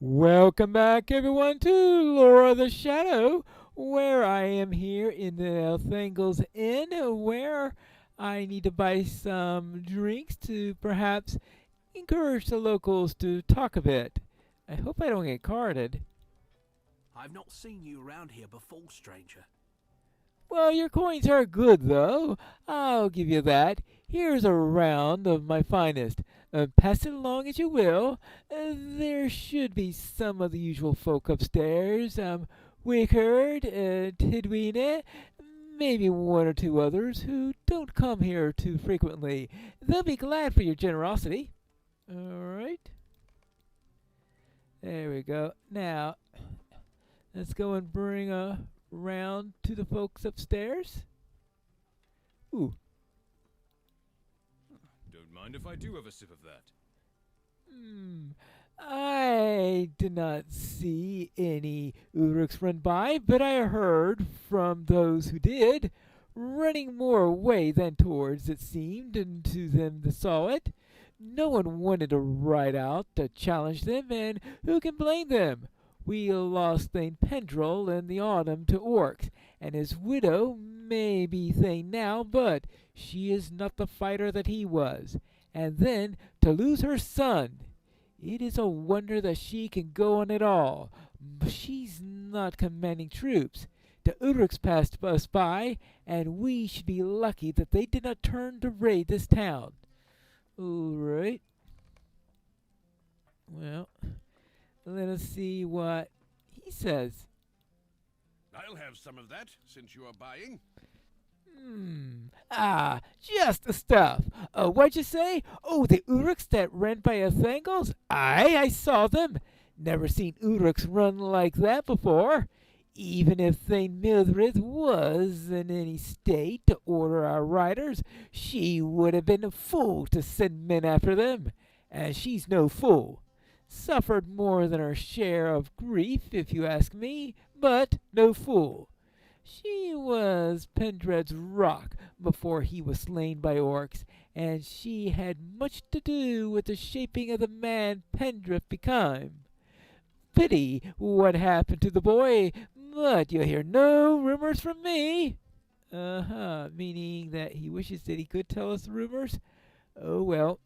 Welcome back, everyone, to Lore of the Shadow, where I am here in the Elthangles Inn, where I need to buy some drinks to perhaps encourage the locals to talk a bit. I hope I don't get carded. I've not seen you around here before, stranger. Well, your coins are good, though. I'll give you that. Here's a round of my finest. Pass it along as you will. There should be some of the usual folk upstairs. Wickard, Tidwina, maybe one or two others who don't come here too frequently. They'll be glad for your generosity. All right. There we go. Now, let's go and bring a round to the folks upstairs. Ooh. Don't mind if I do have a sip of that. I did not see any Uruks run by, but I heard from those who did, running more away than towards, it seemed, and to them that saw it. No one wanted to ride out to challenge them, and who can blame them? We lost Thane Pendrell in the autumn to orcs, and his widow may be Thane now, but she is not the fighter that he was. And then to lose her son. It is a wonder that she can go on at all. She's not commanding troops. The Uruks passed us by, and we should be lucky that they did not turn to raid this town. All right. Well, let us see what he says. I'll have some of that, since you are buying. Just the stuff. What'd you say? Oh, the Uruks that ran by Elthangles? Aye, I saw them. Never seen Uruks run like that before. Even if Thane Mildred was in any state to order our riders, she would have been a fool to send men after them. And she's no fool. Suffered more than her share of grief, if you ask me, but no fool. She was Pendred's rock before he was slain by orcs, and she had much to do with the shaping of the man Pendred became. Pity what happened to the boy, but you'll hear no rumors from me. Meaning that he wishes that he could tell us the rumors? Oh well.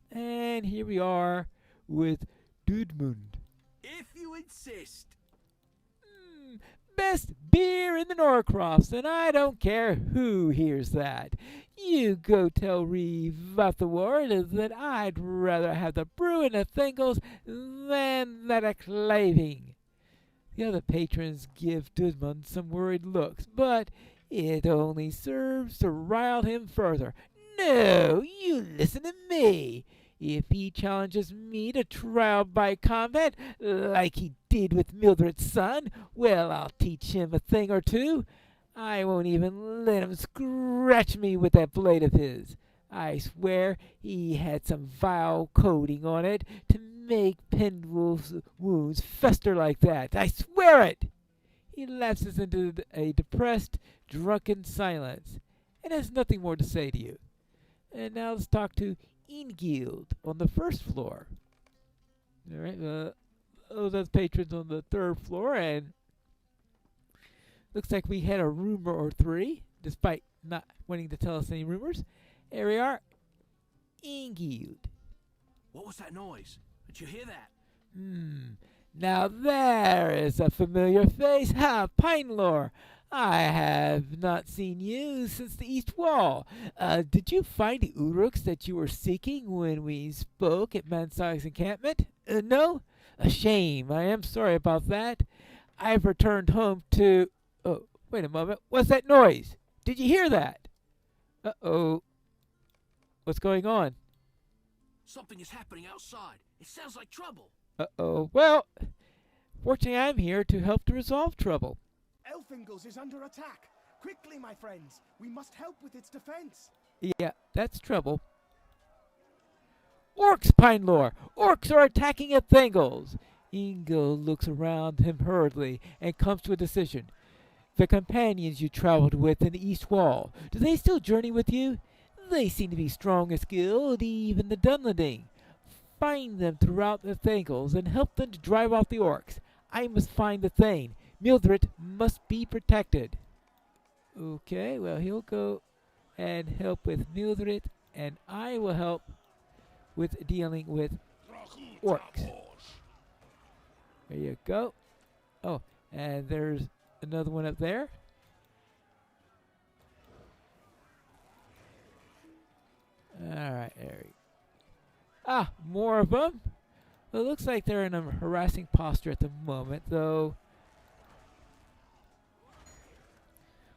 And here we are with Dudmund. If you insist. Best beer in the Norcrofts, and I don't care who hears that. You go tell Reeve Vathaward that I'd rather have the brew in the Thingles than that of Cliving. The other patrons give Dudmund some worried looks, but it only serves to rile him further. No, you listen to me. If he challenges me to trial by combat, like he did with Mildred's son, well, I'll teach him a thing or two. I won't even let him scratch me with that blade of his. I swear he had some vile coating on it to make Pendrell's wounds fester like that. I swear it! He lapses into a depressed, drunken silence, and has nothing more to say to you. And now let's talk to Ingild on the first floor. All right, those are patrons on the third floor, and looks like we had a rumor or three, despite not wanting to tell us any rumors. Here we are, Ingild. What was that noise? Did you hear that? Now there is a familiar face. Ha, Pinelore. I have not seen you since the East Wall. Did you find the Uruks that you were seeking when we spoke at Mansog's encampment? No? A shame. I am sorry about that. I've returned home to... Oh, wait a moment. What's that noise? Did you hear that? Uh-oh. What's going on? Something is happening outside. It sounds like trouble. Uh-oh. Well, fortunately I'm here to help to resolve trouble. Elthingles is under attack. Quickly, my friends. We must help with its defense. Yeah, that's trouble. Orcs, Pinelore! Orcs are attacking at Thingles! Ingo looks around him hurriedly and comes to a decision. The companions you traveled with in the East Wall, do they still journey with you? They seem to be strong and skilled, even the Dunlending. find them throughout the Thangles and help them to drive off the orcs. I must find the Thane. Mildred must be protected. Okay, well, he'll go and help with Mildred, and I will help with dealing with orcs. There you go. Oh, and there's another one up there. Alright, there we go. Ah, more of them. Well, it looks like they're in a harassing posture at the moment, though.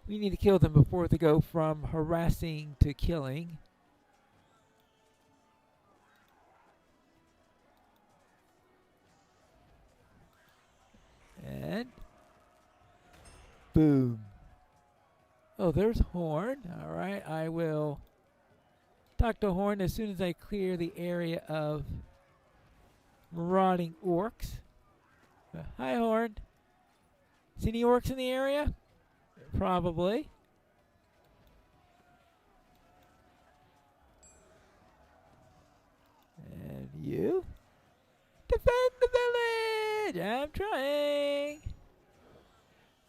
We need to kill them before they go from harassing to killing. And boom. Oh, there's Horn. Alright, I will talk to Horn as soon as I clear the area of marauding orcs. Hi, Horn. See any orcs in the area? Probably. And you? Defend the village! I'm trying.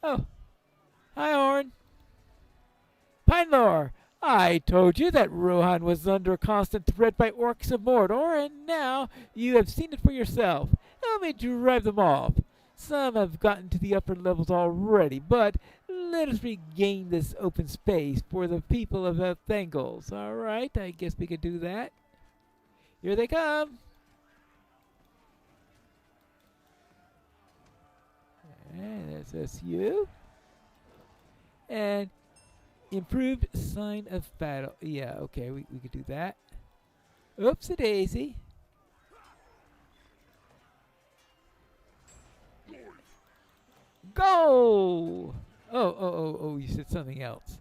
Oh. Hi, Horn. Pinelore! I told you that Rohan was under constant threat by orcs of Mordor, and now you have seen it for yourself. Help me drive them off. Some have gotten to the upper levels already, but let us regain this open space for the people of the Thangles. All right, I guess we could do that. Here they come. And that's us, you. And improved sign of battle. Yeah, okay, we could do that. Oops, a daisy. Go! Oh, you said something else.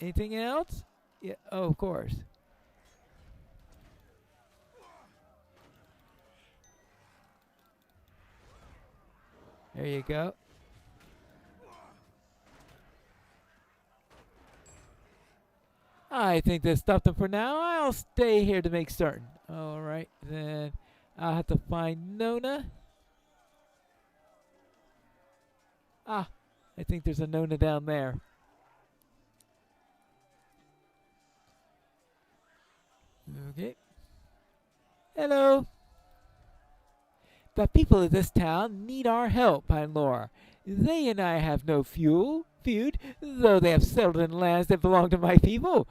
Anything else? Yeah, oh, of course. There you go. I think that stopped them for now. I'll stay here to make certain. Alright, then I'll have to find Nona. Ah, I think there's a Nona down there. Okay. Hello. The people of this town need our help, Pinelore. They and I have no feud, though they have settled in lands that belong to my people.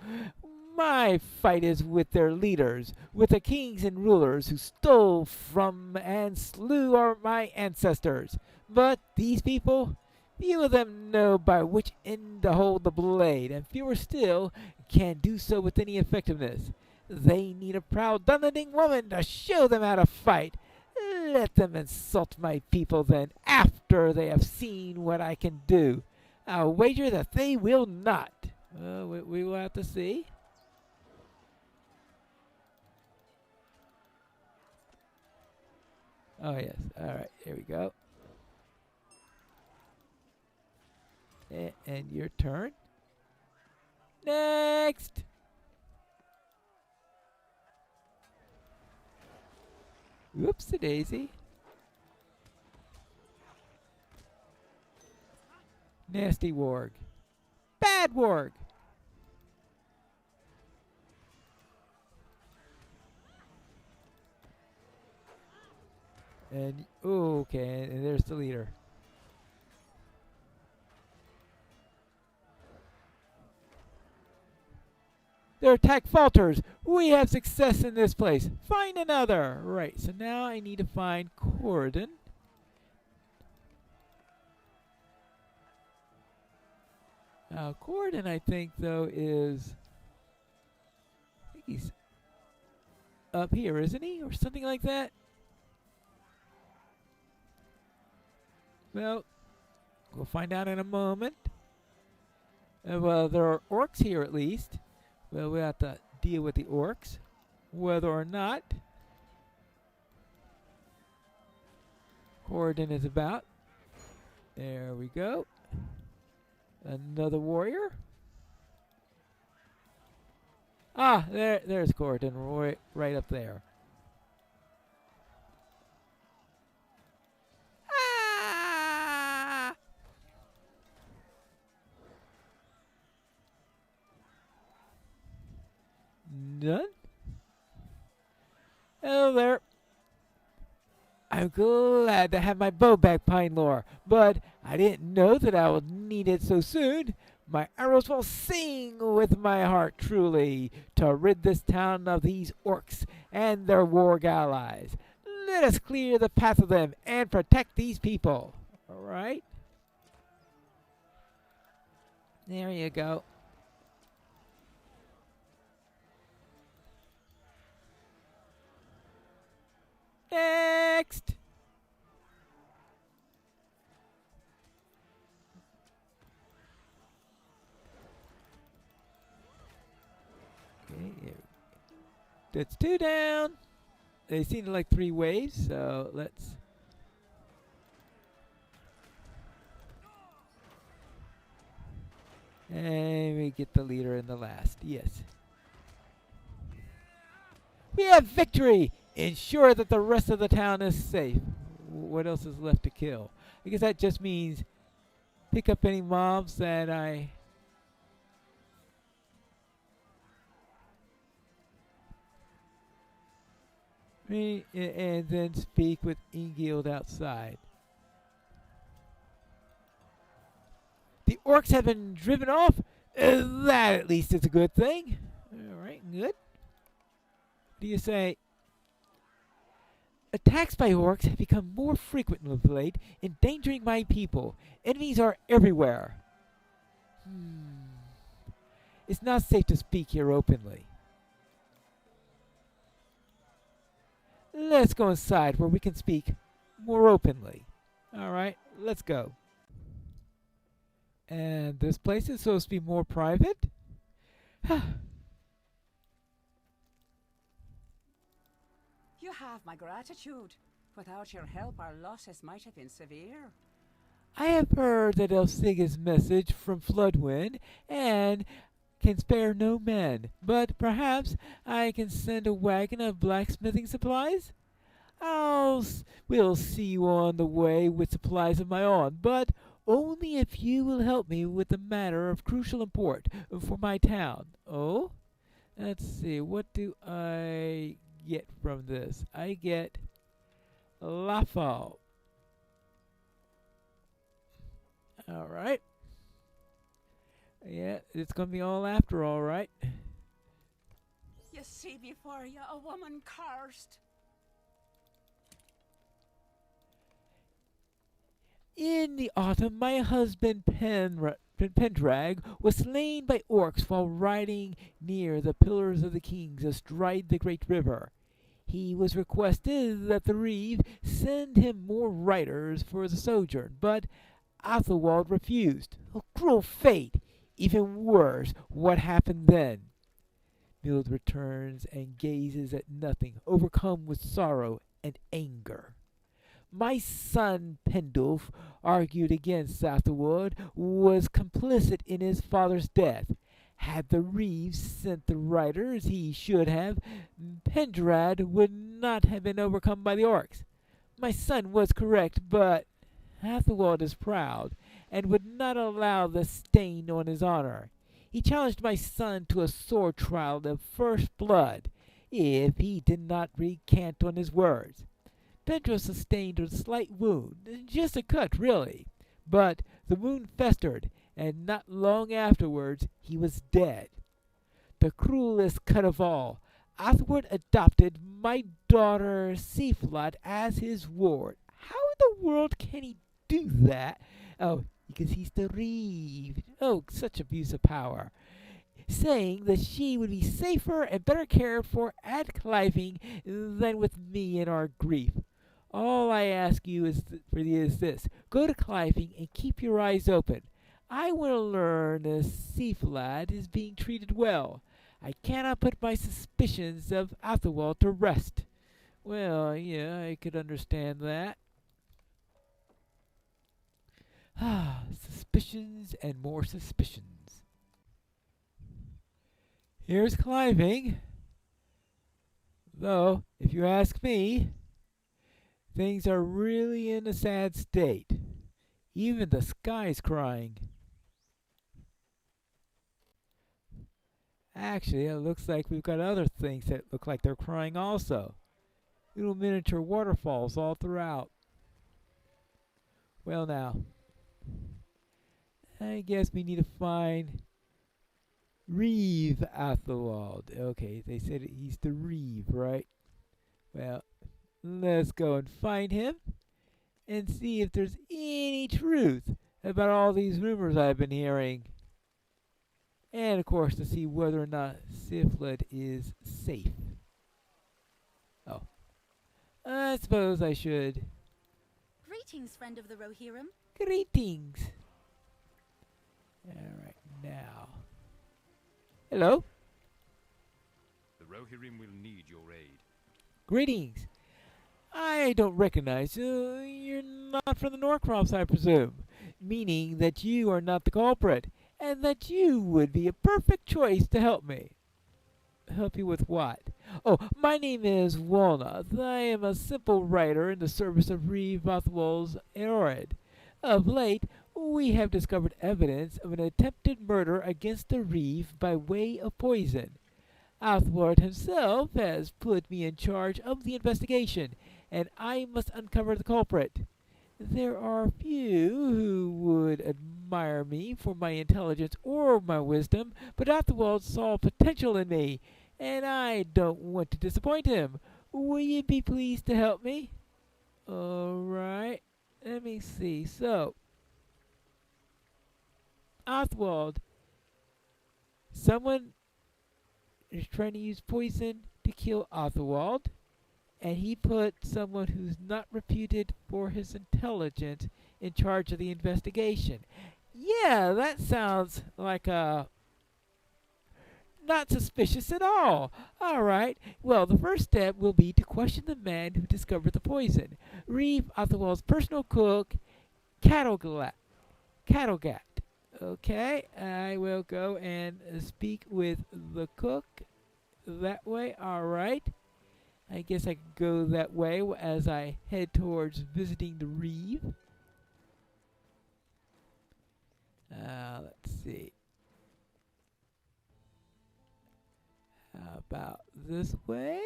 My fight is with their leaders, with the kings and rulers who stole from and slew my ancestors. But these people, few of them know by which end to hold the blade, and fewer still can do so with any effectiveness. They need a proud, dominating woman to show them how to fight. Let them insult my people then, after they have seen what I can do. I'll wager that they will not. We will have to see. Oh, yes. All right, here we go. And your turn. Next! Whoopsie-daisy. Nasty warg. Bad warg! And, okay, and there's the leader. Their attack falters. We have success in this place. Find another. Right, so now I need to find Corridon. Now, Corridon, I think, though, is... I think he's up here, isn't he? Or something like that? Well, we'll find out in a moment. Well, there are orcs here at least. Well, we have to deal with the orcs, whether or not Corridon is about. There we go. Another warrior. Ah, there's Corridon right up there. None? Hello there. I'm glad to have my bow back, Pine Lore, but I didn't know that I would need it so soon. My arrows will sing with my heart truly to rid this town of these orcs and their warg allies. Let us clear the path of them and protect these people. All right? There you go. Next! Okay, that's 2 down. They seem like 3 waves, so let's... And we get the leader in the last, yes. We have victory! Ensure that the rest of the town is safe. What else is left to kill? I guess that just means pick up any mobs that I... And then speak with Ingild outside. The orcs have been driven off. That at least is a good thing. Alright, good. What do you say? Attacks by orcs have become more frequent of late, endangering my people. Enemies are everywhere. It's not safe to speak here openly. Let's go inside where we can speak more openly. Alright, let's go. And this place is supposed to be more private? You have my gratitude. Without your help, our losses might have been severe. I have heard that Elsiga's message from Floodwind and can spare no men, but perhaps I can send a wagon of blacksmithing supplies? We'll see you on the way with supplies of my own, but only if you will help me with a matter of crucial import for my town. Oh? Let's see, what do I get from this? I get Lafal. Alright. Yeah, it's gonna be all after all, right? You see before you a woman cursed. In the autumn, my husband Pendrag was slain by orcs while riding near the Pillars of the Kings astride the great river. He was requested that the Reeve send him more riders for the sojourn, but Athelwald refused. A cruel fate! Even worse, what happened then? Mild returns and gazes at nothing, overcome with sorrow and anger. My son Pendulf argued against Athelwald, was complicit in his father's death. Had the Reeves sent the riders he should have, Pendrad would not have been overcome by the orcs. My son was correct, but Athelwald is proud, and would not allow the stain on his honor. He challenged my son to a sword trial of first blood, if he did not recant on his words. Pedro sustained a slight wound, just a cut really, but the wound festered, and not long afterwards he was dead. The cruelest cut of all, Athelward adopted my daughter Seaflot as his ward. How in the world can he do that? Oh, because he's the Reeve. Oh, such abuse of power. Saying that she would be safer and better cared for at Cliving than with me in our grief. All I ask you is this. Go to Cliving and keep your eyes open. I want to learn if Seaflad is being treated well. I cannot put my suspicions of Athelwald to rest. Well, yeah, I could understand that. Suspicions and more suspicions. Here's Cliving. Though, if you ask me, things are really in a sad state. Even the sky's crying. Actually, it looks like we've got other things that look like they're crying also. Little miniature waterfalls all throughout. Well now, I guess we need to find Reeve Athelwald. Okay, they said he's the Reeve, right? Well, let's go and find him and see if there's any truth about all these rumors I've been hearing. And of course to see whether or not Siflet is safe. Oh. I suppose I should. Greetings, friend of the Rohirrim. Greetings. Alright, now. Hello? The Rohirrim will need your aid. Greetings. I don't recognize you. You're not from the Norcrofts, I presume. Meaning that you are not the culprit, and that you would be a perfect choice to help me. Help you with what? Oh, my name is Walnut. I am a simple writer in the service of Reeve Othwald's Eored. Of late, we have discovered evidence of an attempted murder against the Reeve by way of poison. Othwald himself has put me in charge of the investigation, and I must uncover the culprit. There are few who would admire me for my intelligence or my wisdom, but Othwald saw potential in me, and I don't want to disappoint him. Will you be pleased to help me? Alright, let me see. So, Othwald, someone is trying to use poison to kill Othwald, and he put someone who's not reputed for his intelligence in charge of the investigation. Yeah, that sounds like not suspicious at all. All right. Well, the first step will be to question the man who discovered the poison. Reeve Othwald's personal cook, Cattlegat. Okay, I will go and speak with the cook that way. All right. I guess I could go that way as I head towards visiting the Reeve. Let's see. How about this way?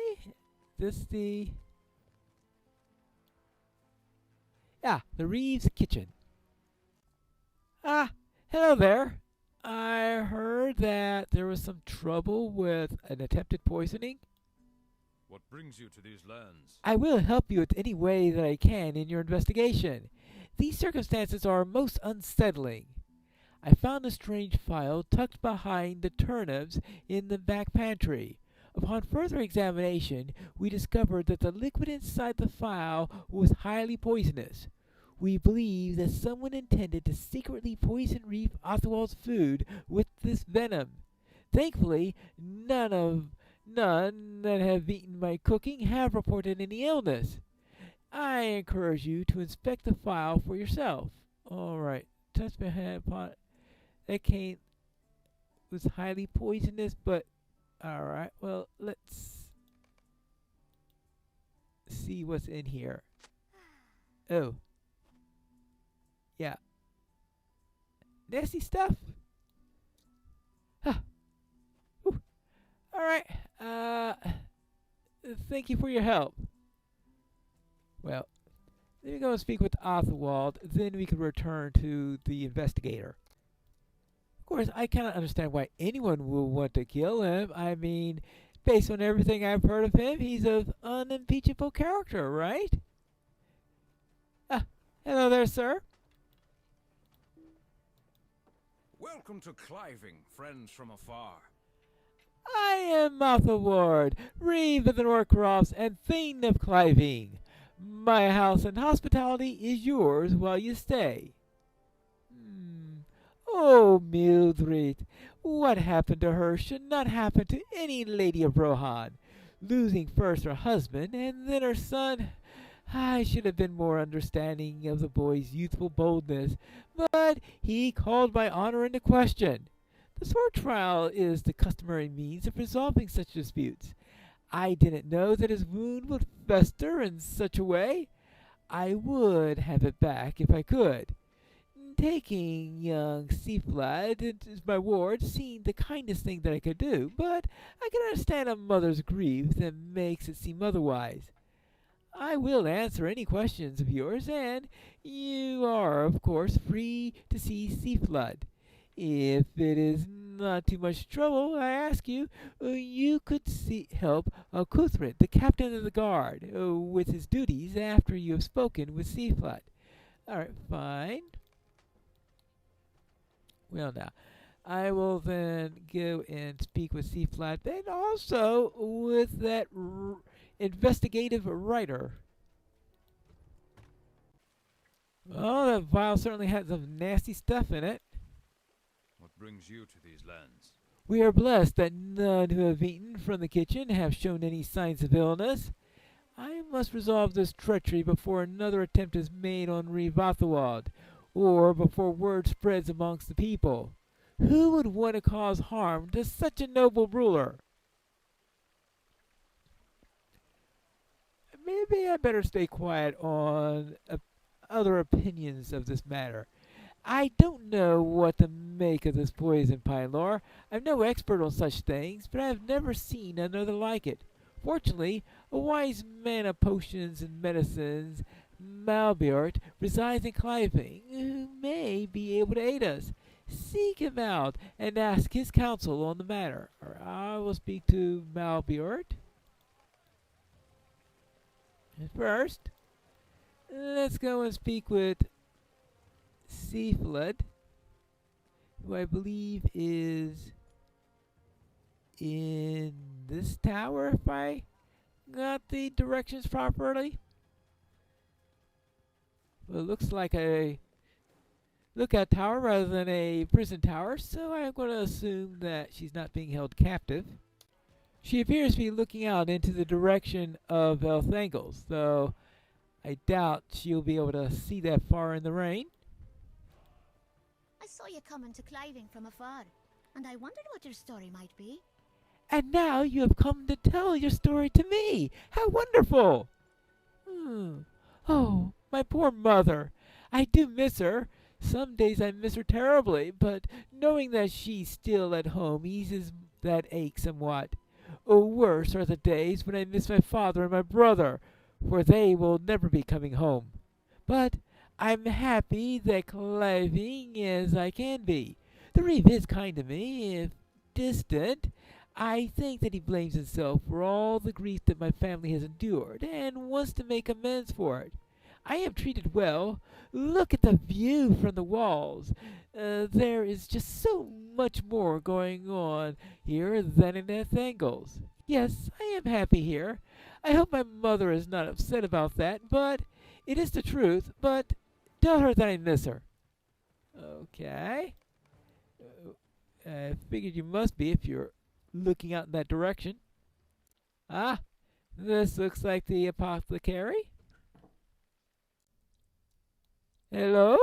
The Reeve's kitchen. Hello there. I heard that there was some trouble with an attempted poisoning. What brings you to these lands? I will help you in any way that I can in your investigation. These circumstances are most unsettling. I found a strange file tucked behind the turnips in the back pantry. Upon further examination, we discovered that the liquid inside the file was highly poisonous. We believe that someone intended to secretly poison Reeve Othwald's food with this venom. Thankfully, none that have eaten my cooking have reported any illness. I encourage you to inspect the file for yourself. All right, touch my hand upon it. That cane was highly poisonous, but all right. Well, let's see what's in here. Oh, yeah, nasty stuff. Huh. All right. Thank you for your help. Well, let me go and speak with Othwald, then we can return to the investigator. Of course, I cannot understand why anyone will want to kill him. I mean, based on everything I've heard of him, he's an unimpeachable character, right? Hello there, sir. Welcome to Cliving, friends from afar. I am Othwald, Reeve of the Norcrofts and Thane of Cliving. My house and hospitality is yours while you stay. Oh, Mildred, what happened to her should not happen to any lady of Rohan. Losing first her husband and then her son. I should have been more understanding of the boy's youthful boldness, but he called my honor into question. The sword trial is the customary means of resolving such disputes. I didn't know that his wound would fester in such a way. I would have it back if I could. taking young Seaflood into my ward seemed the kindest thing that I could do, but I can understand a mother's grief that makes it seem otherwise. I will answer any questions of yours, and you are, of course, free to see Seaflood. If it is not too much trouble, I ask you, you could help Cuthred, the captain of the guard, with his duties after you have spoken with Seaflood. All right, fine. Well, now, I will then go and speak with Seaflood, and also with that investigative writer. Oh, that vial certainly has some nasty stuff in it. What brings you to these lands? We are blessed that none who have eaten from the kitchen have shown any signs of illness. I must resolve this treachery before another attempt is made on Rivathawald, or before word spreads amongst the people. Who would want to cause harm to such a noble ruler? Maybe I better stay quiet on other opinions of this matter. I don't know what to make of this poison, Pylor. I'm no expert on such things, but I have never seen another like it. Fortunately, a wise man of potions and medicines, Malbiort, resides in Cliving, who may be able to aid us. Seek him out and ask his counsel on the matter. Or I will speak to Malbiort. First, let's go and speak with Seaflood, who I believe is in this tower, if I got the directions properly. Well, it looks like a lookout tower rather than a prison tower, so I'm going to assume that she's not being held captive. She appears to be looking out into the direction of Elthangles, though I doubt she'll be able to see that far in the rain. I saw you coming to Cliving from afar, and I wondered what your story might be. And now you have come to tell your story to me. How wonderful! Oh, my poor mother. I do miss her. Some days I miss her terribly, but knowing that she's still at home eases that ache somewhat. Oh, worse are the days when I miss my father and my brother, for they will never be coming home. But I'm happy that Cliving as I can be. The Reeve is kind to me, if distant. I think that he blames himself for all the grief that my family has endured, and wants to make amends for it. I am treated well. Look at the view from the walls. There is just so much more going on here than in Elthangles. Yes, I am happy here. I hope my mother is not upset about that, but it is the truth. But tell her that I miss her. Okay. I figured you must be if you're looking out in that direction. Ah, this looks like the apothecary. Hello?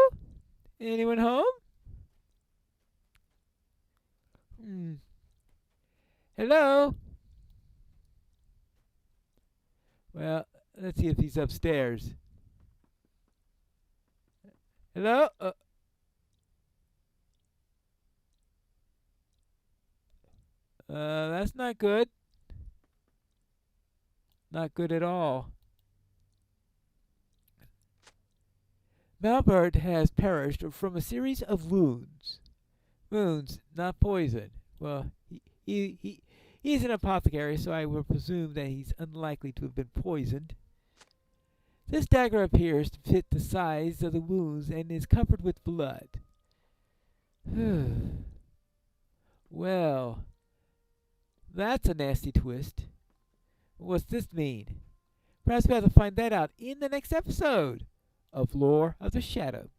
Anyone home? Hello? Well, let's see if he's upstairs. Hello? That's not good. Not good at all. Malbert has perished from a series of wounds. Wounds, not poison. Well, he's an apothecary, so I will presume that he's unlikely to have been poisoned. This dagger appears to fit the size of the wounds and is covered with blood. Well, that's a nasty twist. What's this mean? Perhaps we'll have to find that out in the next episode of Lore of the Shadow.